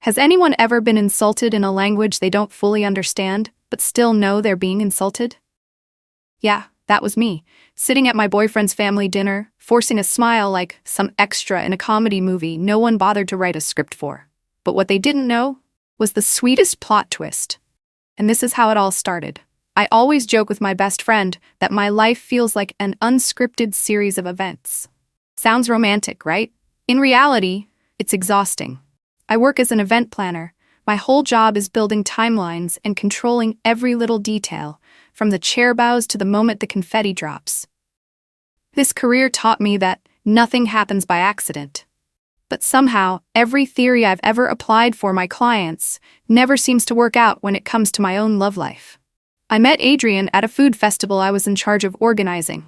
Has anyone ever been insulted in a language they don't fully understand, but still know they're being insulted? Yeah, that was me, sitting at my boyfriend's family dinner, forcing a smile like some extra in a comedy movie no one bothered to write a script for. But what they didn't know was the sweetest plot twist. And this is how it all started. I always joke with my best friend that my life feels like an unscripted series of events. Sounds romantic, right? In reality, it's exhausting. I work as an event planner. My whole job is building timelines and controlling every little detail, from the chair bows to the moment the confetti drops. This career taught me that nothing happens by accident. But somehow, every theory I've ever applied for my clients never seems to work out when it comes to my own love life. I met Adrian at a food festival I was in charge of organizing.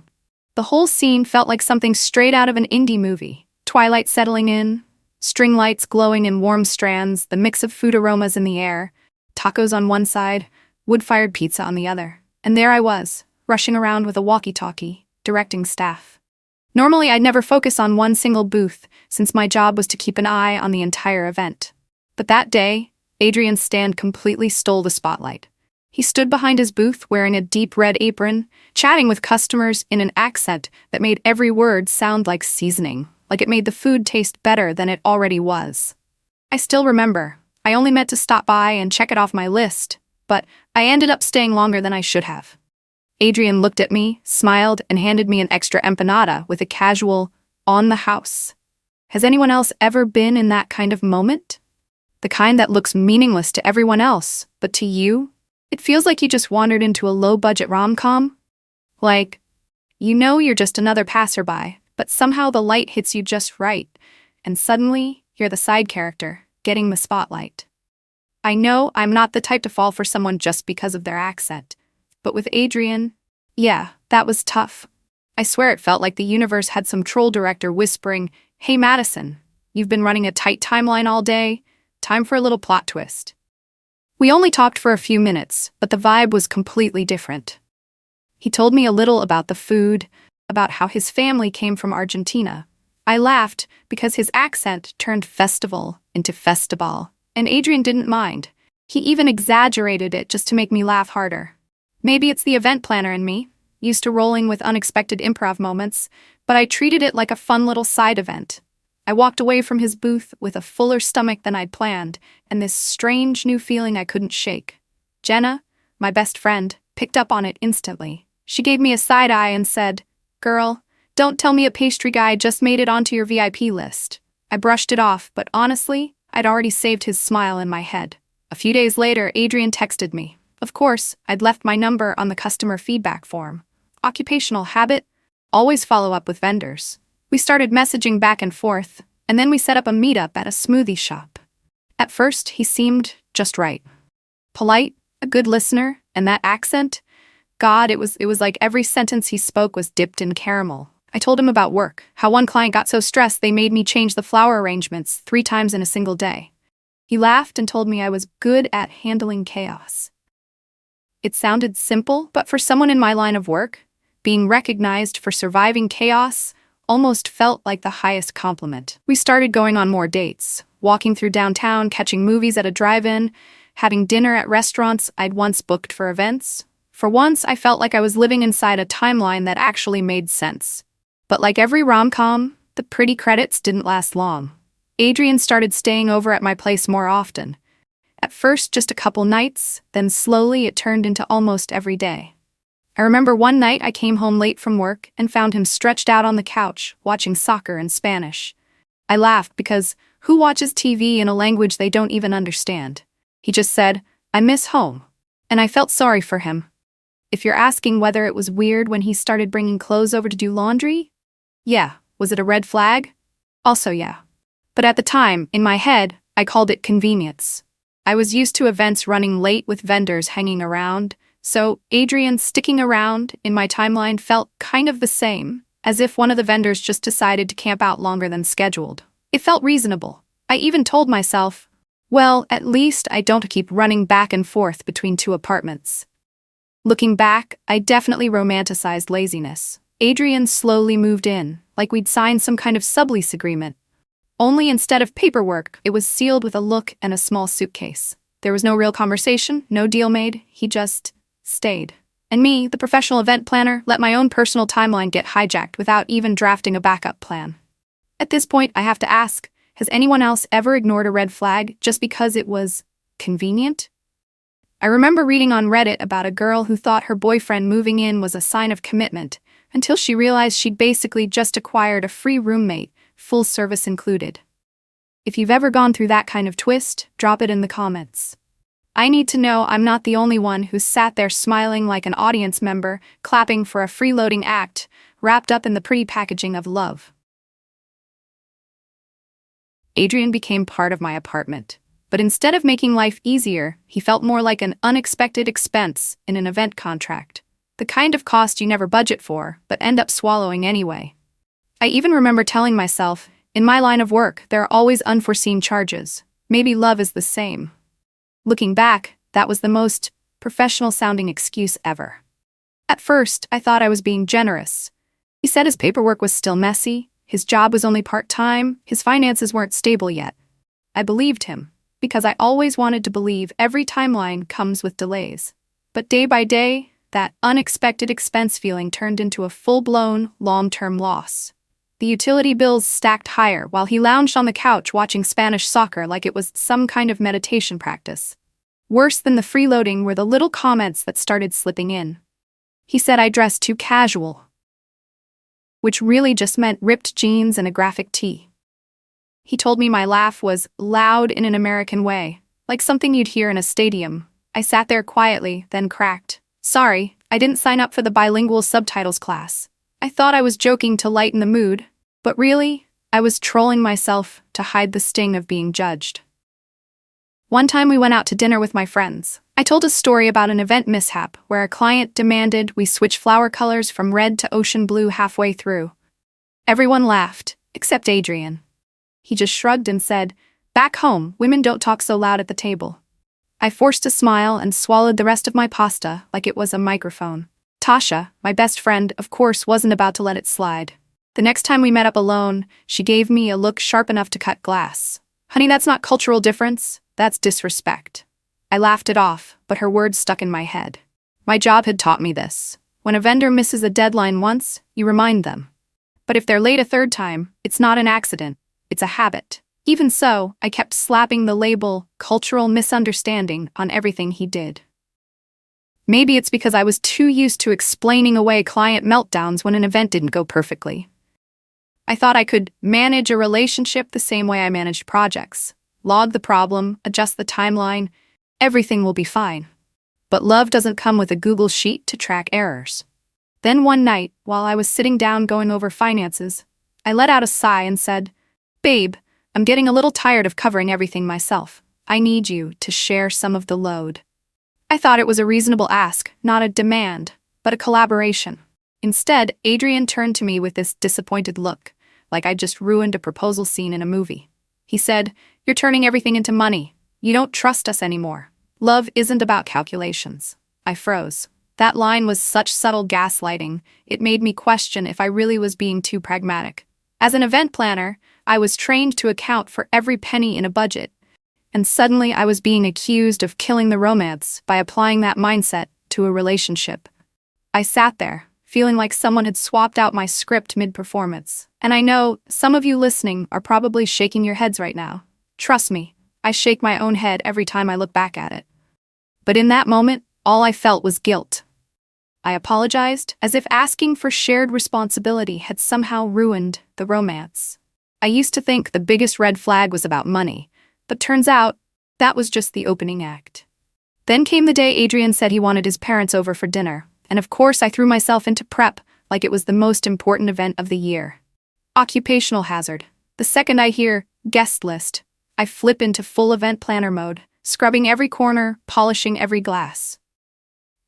The whole scene felt like something straight out of an indie movie. Twilight settling in, string lights glowing in warm strands, the mix of food aromas in the air, tacos on one side, wood-fired pizza on the other. And there I was, rushing around with a walkie-talkie, directing staff. Normally, I'd never focus on one single booth, since my job was to keep an eye on the entire event. But that day, Adrian's stand completely stole the spotlight. He stood behind his booth wearing a deep red apron, chatting with customers in an accent that made every word sound like seasoning, like it made the food taste better than it already was. I still remember, I only meant to stop by and check it off my list, but I ended up staying longer than I should have. Adrian looked at me, smiled, and handed me an extra empanada with a casual, "on the house." Has anyone else ever been in that kind of moment? The kind that looks meaningless to everyone else, but to you, it feels like you just wandered into a low-budget rom-com? Like, you know you're just another passerby, but somehow the light hits you just right, and suddenly, you're the side character, getting the spotlight. I know I'm not the type to fall for someone just because of their accent, but with Adrian, yeah, that was tough. I swear it felt like the universe had some troll director whispering, "Hey Madison, you've been running a tight timeline all day, time for a little plot twist." We only talked for a few minutes, but the vibe was completely different. He told me a little about the food, about how his family came from Argentina. I laughed because his accent turned festival into festival, and Adrian didn't mind. He even exaggerated it just to make me laugh harder. Maybe it's the event planner in me, used to rolling with unexpected improv moments, but I treated it like a fun little side event. I walked away from his booth with a fuller stomach than I'd planned, and this strange new feeling I couldn't shake. Jenna, my best friend, picked up on it instantly. She gave me a side eye and said, "Girl, don't tell me a pastry guy just made it onto your VIP list." I brushed it off, but honestly, I'd already saved his smile in my head. A few days later, Adrian texted me. Of course, I'd left my number on the customer feedback form. Occupational habit? Always follow up with vendors. We started messaging back and forth, and then we set up a meetup at a smoothie shop. At first, he seemed just right. Polite, a good listener, and that accent? God, it was like every sentence he spoke was dipped in caramel. I told him about work, how one client got so stressed they made me change the flower arrangements 3 times in a single day. He laughed and told me I was good at handling chaos. It sounded simple, but for someone in my line of work, being recognized for surviving chaos almost felt like the highest compliment. We started going on more dates, walking through downtown, catching movies at a drive-in, having dinner at restaurants I'd once booked for events. For once, I felt like I was living inside a timeline that actually made sense. But like every rom-com, the pretty credits didn't last long. Adrian started staying over at my place more often. At first, just a couple nights, then slowly it turned into almost every day. I remember one night I came home late from work and found him stretched out on the couch, watching soccer in Spanish. I laughed because who watches TV in a language they don't even understand? He just said, "I miss home." And I felt sorry for him. If you're asking whether it was weird when he started bringing clothes over to do laundry? Yeah. Was it a red flag? Also yeah. But at the time, in my head, I called it convenience. I was used to events running late with vendors hanging around, so Adrian sticking around in my timeline felt kind of the same, as if one of the vendors just decided to camp out longer than scheduled. It felt reasonable. I even told myself, well, at least I don't keep running back and forth between 2 apartments. Looking back, I definitely romanticized laziness. Adrian slowly moved in, like we'd signed some kind of sublease agreement. Only instead of paperwork, it was sealed with a look and a small suitcase. There was no real conversation, no deal made, he just stayed. And me, the professional event planner, let my own personal timeline get hijacked without even drafting a backup plan. At this point, I have to ask, has anyone else ever ignored a red flag just because it was convenient? I remember reading on Reddit about a girl who thought her boyfriend moving in was a sign of commitment, until she realized she'd basically just acquired a free roommate, full service included. If you've ever gone through that kind of twist, drop it in the comments. I need to know I'm not the only one who sat there smiling like an audience member, clapping for a freeloading act, wrapped up in the pretty packaging of love. Adrian became part of my apartment. But instead of making life easier, he felt more like an unexpected expense in an event contract. The kind of cost you never budget for, but end up swallowing anyway. I even remember telling myself, in my line of work, there are always unforeseen charges. Maybe love is the same. Looking back, that was the most professional-sounding excuse ever. At first, I thought I was being generous. He said his paperwork was still messy, his job was only part-time, his finances weren't stable yet. I believed him, because I always wanted to believe every timeline comes with delays. But day by day, that unexpected expense feeling turned into a full-blown, long-term loss. The utility bills stacked higher while he lounged on the couch watching Spanish soccer like it was some kind of meditation practice. Worse than the freeloading were the little comments that started slipping in. He said I dressed too casual, which really just meant ripped jeans and a graphic tee. He told me my laugh was loud in an American way, like something you'd hear in a stadium. I sat there quietly, then cracked. Sorry, I didn't sign up for the bilingual subtitles class. I thought I was joking to lighten the mood, but really, I was trolling myself to hide the sting of being judged. One time we went out to dinner with my friends. I told a story about an event mishap where a client demanded we switch flower colors from red to ocean blue halfway through. Everyone laughed, except Adrian. He just shrugged and said, "Back home, women don't talk so loud at the table." I forced a smile and swallowed the rest of my pasta like it was a microphone. Tasha, my best friend, of course, wasn't about to let it slide. The next time we met up alone, she gave me a look sharp enough to cut glass. "Honey, that's not cultural difference, that's disrespect." I laughed it off, but her words stuck in my head. My job had taught me this. When a vendor misses a deadline once, you remind them. But if they're late a third time, it's not an accident. It's a habit. Even so, I kept slapping the label cultural misunderstanding on everything he did. Maybe it's because I was too used to explaining away client meltdowns when an event didn't go perfectly. I thought I could manage a relationship the same way I managed projects. Log the problem, adjust the timeline, everything will be fine. But love doesn't come with a Google Sheet to track errors. Then one night, while I was sitting down going over finances, I let out a sigh and said, "Babe, I'm getting a little tired of covering everything myself. I need you to share some of the load." I thought it was a reasonable ask, not a demand, but a collaboration. Instead, Adrian turned to me with this disappointed look, like I'd just ruined a proposal scene in a movie. He said, "You're turning everything into money. You don't trust us anymore. Love isn't about calculations." I froze. That line was such subtle gaslighting, it made me question if I really was being too pragmatic. As an event planner, I was trained to account for every penny in a budget, and suddenly I was being accused of killing the romance by applying that mindset to a relationship. I sat there, feeling like someone had swapped out my script mid-performance. And I know some of you listening are probably shaking your heads right now. Trust me, I shake my own head every time I look back at it. But in that moment, all I felt was guilt. I apologized, as if asking for shared responsibility had somehow ruined the romance. I used to think the biggest red flag was about money, but turns out that was just the opening act. Then came the day Adrian said he wanted his parents over for dinner, and of course I threw myself into prep like it was the most important event of the year. Occupational hazard. The second I hear guest list, I flip into full event planner mode, scrubbing every corner, polishing every glass.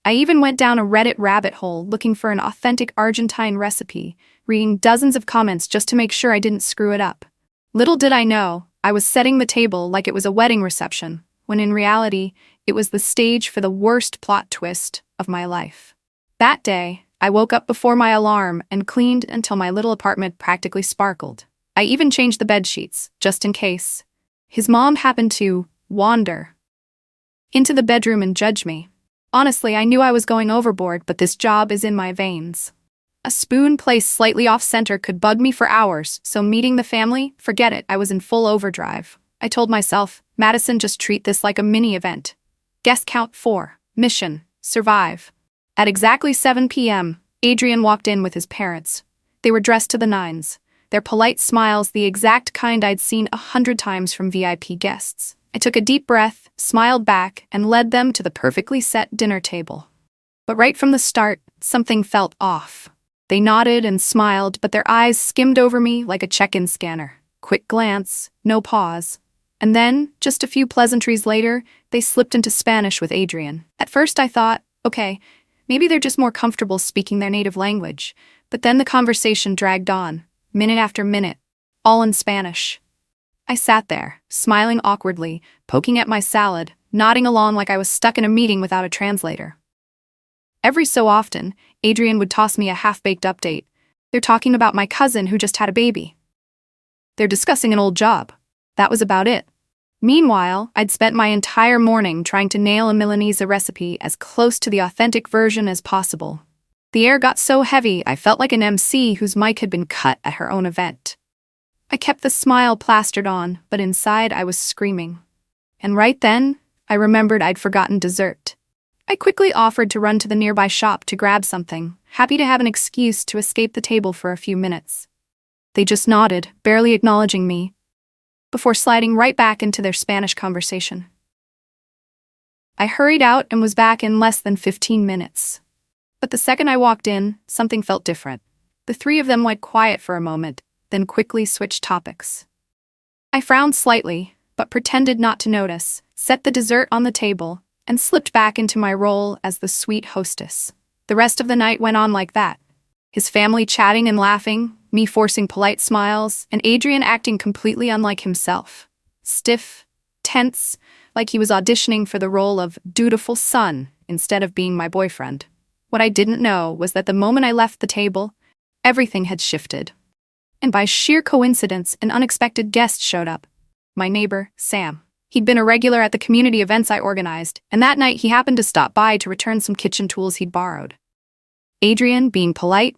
I even went down a Reddit rabbit hole looking for an authentic Argentine recipe, reading dozens of comments just to make sure I didn't screw it up. Little did I know, I was setting the table like it was a wedding reception, when in reality, it was the stage for the worst plot twist of my life. That day, I woke up before my alarm and cleaned until my little apartment practically sparkled. I even changed the bed sheets, just in case. His mom happened to wander into the bedroom and judge me. Honestly, I knew I was going overboard, but this job is in my veins. A spoon placed slightly off-center could bug me for hours, so meeting the family, forget it, I was in full overdrive. I told myself, Madison, just treat this like a mini-event. Guest count 4. Mission: survive. At exactly 7 p.m., Adrian walked in with his parents. They were dressed to the nines, their polite smiles the exact kind I'd seen 100 times from VIP guests. I took a deep breath, smiled back, and led them to the perfectly set dinner table. But right from the start, something felt off. They nodded and smiled, but their eyes skimmed over me like a check-in scanner. Quick glance, no pause. And then, just a few pleasantries later, they slipped into Spanish with Adrian. At first I thought, okay, maybe they're just more comfortable speaking their native language. But then the conversation dragged on, minute after minute, all in Spanish. I sat there, smiling awkwardly, poking at my salad, nodding along like I was stuck in a meeting without a translator. Every so often, Adrian would toss me a half-baked update. They're talking about my cousin who just had a baby. They're discussing an old job. That was about it. Meanwhile, I'd spent my entire morning trying to nail a Milanese recipe as close to the authentic version as possible. The air got so heavy I felt like an MC whose mic had been cut at her own event. I kept the smile plastered on, but inside I was screaming. And right then, I remembered I'd forgotten dessert. I quickly offered to run to the nearby shop to grab something, happy to have an excuse to escape the table for a few minutes. They just nodded, barely acknowledging me, before sliding right back into their Spanish conversation. I hurried out and was back in less than 15 minutes. But the second I walked in, something felt different. The three of them went quiet for a moment, then quickly switched topics. I frowned slightly, but pretended not to notice, set the dessert on the table, and slipped back into my role as the sweet hostess. The rest of the night went on like that. His family chatting and laughing, me forcing polite smiles, and Adrian acting completely unlike himself. Stiff, tense, like he was auditioning for the role of dutiful son instead of being my boyfriend. What I didn't know was that the moment I left the table, everything had shifted. And by sheer coincidence, an unexpected guest showed up. My neighbor, Sam. He'd been a regular at the community events I organized, and that night he happened to stop by to return some kitchen tools he'd borrowed. Adrian, being polite,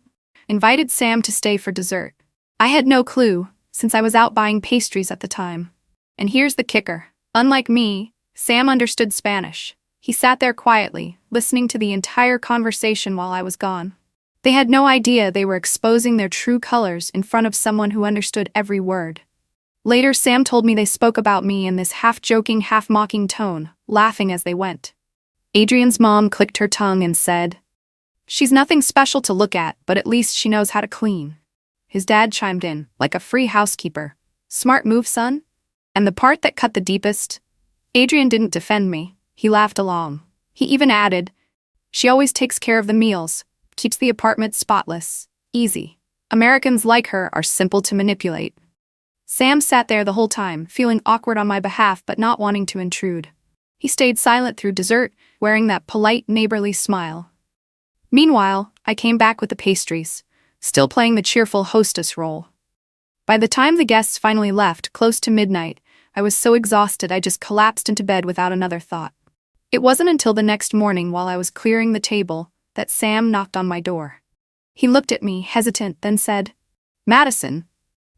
invited Sam to stay for dessert. I had no clue, since I was out buying pastries at the time. And here's the kicker. Unlike me, Sam understood Spanish. He sat there quietly, listening to the entire conversation while I was gone. They had no idea they were exposing their true colors in front of someone who understood every word. Later, Sam told me they spoke about me in this half-joking, half-mocking tone, laughing as they went. Adrian's mom clicked her tongue and said, "She's nothing special to look at, but at least she knows how to clean." His dad chimed in, like a free housekeeper. "Smart move, son." And the part that cut the deepest? Adrian didn't defend me. He laughed along. He even added, "She always takes care of the meals, keeps the apartment spotless, easy. Americans like her are simple to manipulate." Sam sat there the whole time, feeling awkward on my behalf but not wanting to intrude. He stayed silent through dessert, wearing that polite, neighborly smile. Meanwhile, I came back with the pastries, still playing the cheerful hostess role. By the time the guests finally left, close to midnight, I was so exhausted I just collapsed into bed without another thought. It wasn't until the next morning while I was clearing the table that Sam knocked on my door. He looked at me, hesitant, then said, "Madison,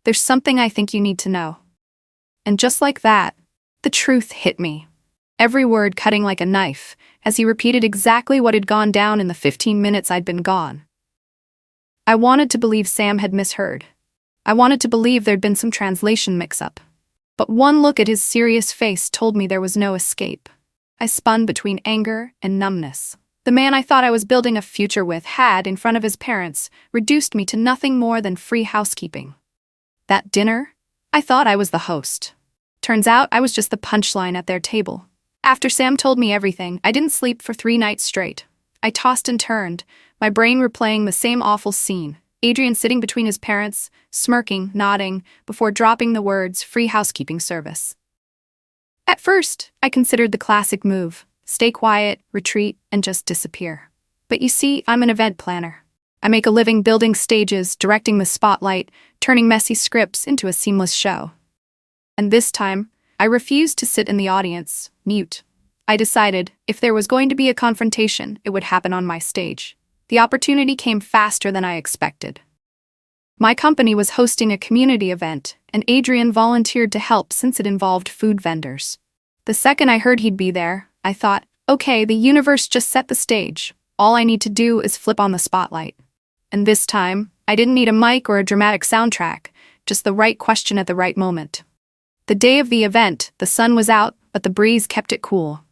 there's something I think you need to know." And just like that, the truth hit me. Every word cutting like a knife, as he repeated exactly what had gone down in the 15 minutes I'd been gone. I wanted to believe Sam had misheard. I wanted to believe there'd been some translation mix-up. But one look at his serious face told me there was no escape. I spun between anger and numbness. The man I thought I was building a future with had, in front of his parents, reduced me to nothing more than free housekeeping. That dinner? I thought I was the host. Turns out I was just the punchline at their table. After Sam told me everything, I didn't sleep for 3 nights straight. I tossed and turned, my brain replaying the same awful scene. Adrian sitting between his parents, smirking, nodding, before dropping the words, "free housekeeping service." At first, I considered the classic move, stay quiet, retreat, and just disappear. But you see, I'm an event planner. I make a living building stages, directing the spotlight, turning messy scripts into a seamless show. And this time, I refused to sit in the audience, mute. I decided, if there was going to be a confrontation, it would happen on my stage. The opportunity came faster than I expected. My company was hosting a community event, and Adrian volunteered to help since it involved food vendors. The second I heard he'd be there, I thought, okay, the universe just set the stage. All I need to do is flip on the spotlight. And this time, I didn't need a mic or a dramatic soundtrack, just the right question at the right moment. The day of the event, the sun was out, but the breeze kept it cool.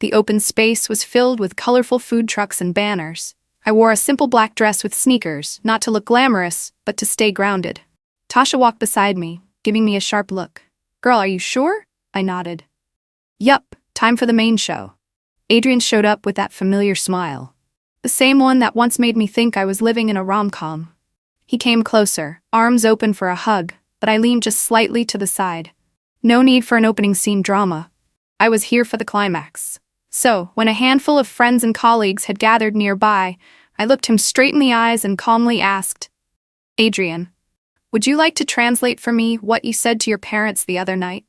The open space was filled with colorful food trucks and banners. I wore a simple black dress with sneakers, not to look glamorous, but to stay grounded. Tasha walked beside me, giving me a sharp look. "Girl, are you sure?" I nodded. "Yup, time for the main show." Adrian showed up with that familiar smile. The same one that once made me think I was living in a rom-com. He came closer, arms open for a hug, but I leaned just slightly to the side. No need for an opening scene drama. I was here for the climax. So, when a handful of friends and colleagues had gathered nearby, I looked him straight in the eyes and calmly asked, "Adrian, would you like to translate for me what you said to your parents the other night?"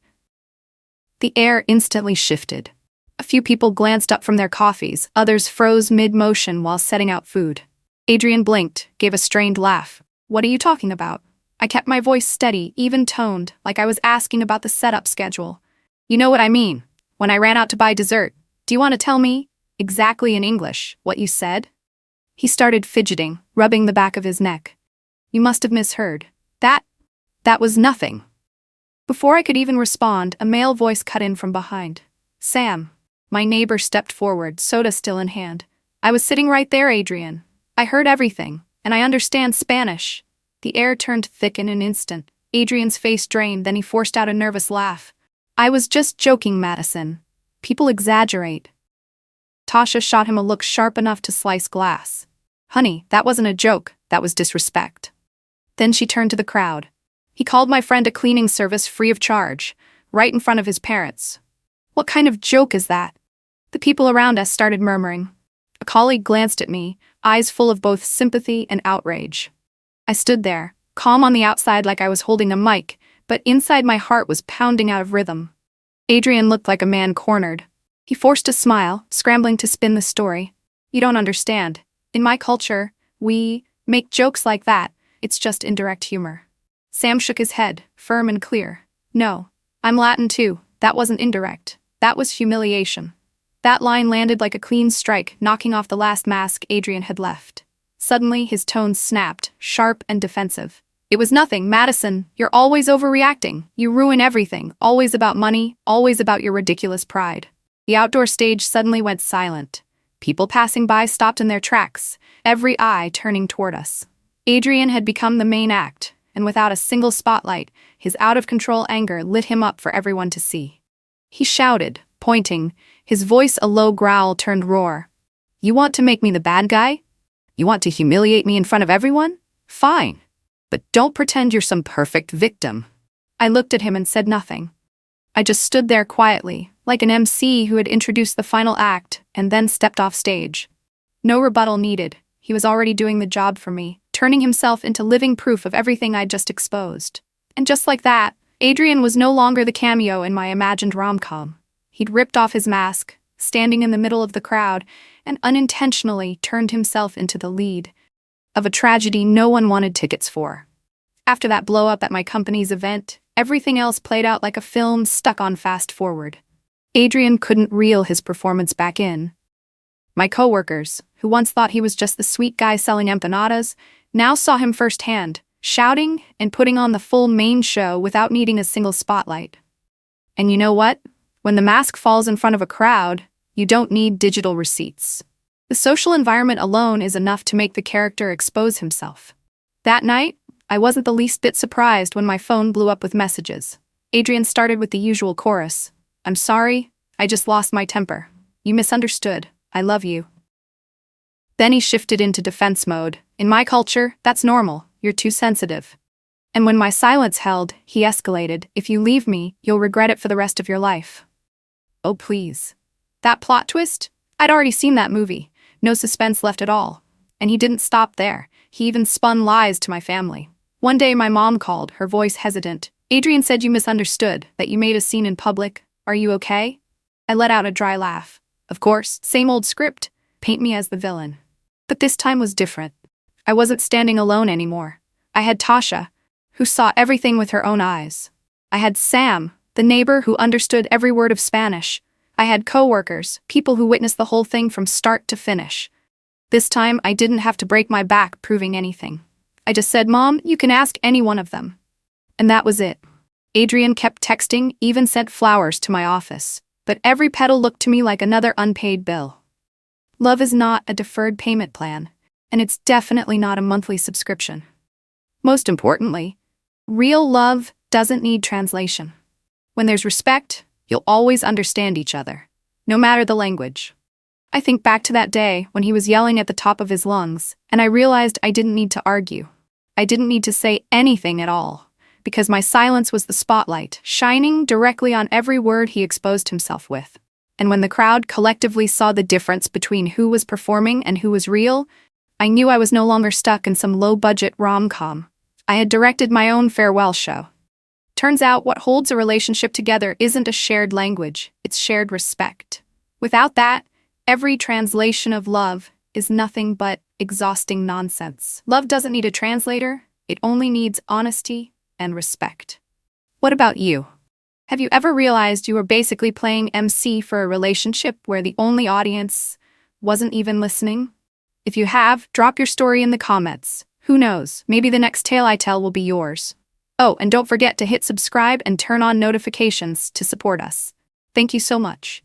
The air instantly shifted. A few people glanced up from their coffees, others froze mid-motion while setting out food. Adrian blinked, gave a strained laugh. "What are you talking about?" I kept my voice steady, even-toned, like I was asking about the setup schedule. "You know what I mean. When I ran out to buy dessert, do you want to tell me, exactly in English, what you said?" He started fidgeting, rubbing the back of his neck. "You must have misheard. That was nothing." Before I could even respond, a male voice cut in from behind. "Sam." My neighbor stepped forward, soda still in hand. "I was sitting right there, Adrian. I heard everything, and I understand Spanish." The air turned thick in an instant. Adrian's face drained, then he forced out a nervous laugh. "I was just joking, Madison. People exaggerate." Tasha shot him a look sharp enough to slice glass. "Honey, that wasn't a joke, that was disrespect." Then she turned to the crowd. "He called my friend a cleaning service free of charge, right in front of his parents. What kind of joke is that?" The people around us started murmuring. A colleague glanced at me, eyes full of both sympathy and outrage. I stood there, calm on the outside like I was holding a mic, but inside my heart was pounding out of rhythm. Adrian looked like a man cornered. He forced a smile, scrambling to spin the story. "You don't understand. In my culture, we make jokes like that. It's just indirect humor." Sam shook his head, firm and clear. "No, I'm Latin too. That wasn't indirect. That was humiliation." That line landed like a clean strike, knocking off the last mask Adrian had left. Suddenly, his tone snapped, sharp and defensive. "It was nothing, Madison. You're always overreacting. You ruin everything, always about money, always about your ridiculous pride." The outdoor stage suddenly went silent. People passing by stopped in their tracks, every eye turning toward us. Adrian had become the main act, and without a single spotlight, his out-of-control anger lit him up for everyone to see. He shouted, pointing, his voice a low growl turned roar. "You want to make me the bad guy? You want to humiliate me in front of everyone? Fine. But don't pretend you're some perfect victim." I looked at him and said nothing. I just stood there quietly, like an MC who had introduced the final act and then stepped off stage. No rebuttal needed. He was already doing the job for me, turning himself into living proof of everything I'd just exposed. And just like that, Adrian was no longer the cameo in my imagined rom-com. He'd ripped off his mask, standing in the middle of the crowd, and unintentionally turned himself into the lead of a tragedy no one wanted tickets for. After that blow-up at my company's event, everything else played out like a film stuck on fast forward. Adrian couldn't reel his performance back in. My coworkers, who once thought he was just the sweet guy selling empanadas, now saw him firsthand, shouting and putting on the full main show without needing a single spotlight. And you know what? When the mask falls in front of a crowd, you don't need digital receipts. The social environment alone is enough to make the character expose himself. That night, I wasn't the least bit surprised when my phone blew up with messages. Adrian started with the usual chorus. "I'm sorry, I just lost my temper. You misunderstood. I love you." Then he shifted into defense mode. "In my culture, that's normal. You're too sensitive." And when my silence held, he escalated. "If you leave me, you'll regret it for the rest of your life." Oh, please. That plot twist? I'd already seen that movie. No suspense left at all. And he didn't stop there. He even spun lies to my family. One day my mom called, her voice hesitant. Adrian said you misunderstood, that you made a scene in public. Are you okay? I let out a dry laugh. Of course, same old script. Paint me as the villain. But this time was different. I wasn't standing alone anymore. I had Tasha, who saw everything with her own eyes. I had Sam, the neighbor who understood every word of Spanish. I had co-workers, people who witnessed the whole thing from start to finish. This time, I didn't have to break my back proving anything. I just said, Mom, you can ask any one of them. And that was it. Adrian kept texting, even sent flowers to my office. But every petal looked to me like another unpaid bill. Love is not a deferred payment plan, and it's definitely not a monthly subscription. Most importantly, real love doesn't need translation. When there's respect, you'll always understand each other, no matter the language. I think back to that day when he was yelling at the top of his lungs, and I realized I didn't need to argue. I didn't need to say anything at all, because my silence was the spotlight, shining directly on every word he exposed himself with. And when the crowd collectively saw the difference between who was performing and who was real, I knew I was no longer stuck in some low-budget rom-com. I had directed my own farewell show. Turns out what holds a relationship together isn't a shared language, it's shared respect. Without that, every translation of love is nothing but exhausting nonsense. Love doesn't need a translator, it only needs honesty and respect. What about you? Have you ever realized you were basically playing MC for a relationship where the only audience wasn't even listening? If you have, drop your story in the comments. Who knows, maybe the next tale I tell will be yours. Oh, and don't forget to hit subscribe and turn on notifications to support us. Thank you so much.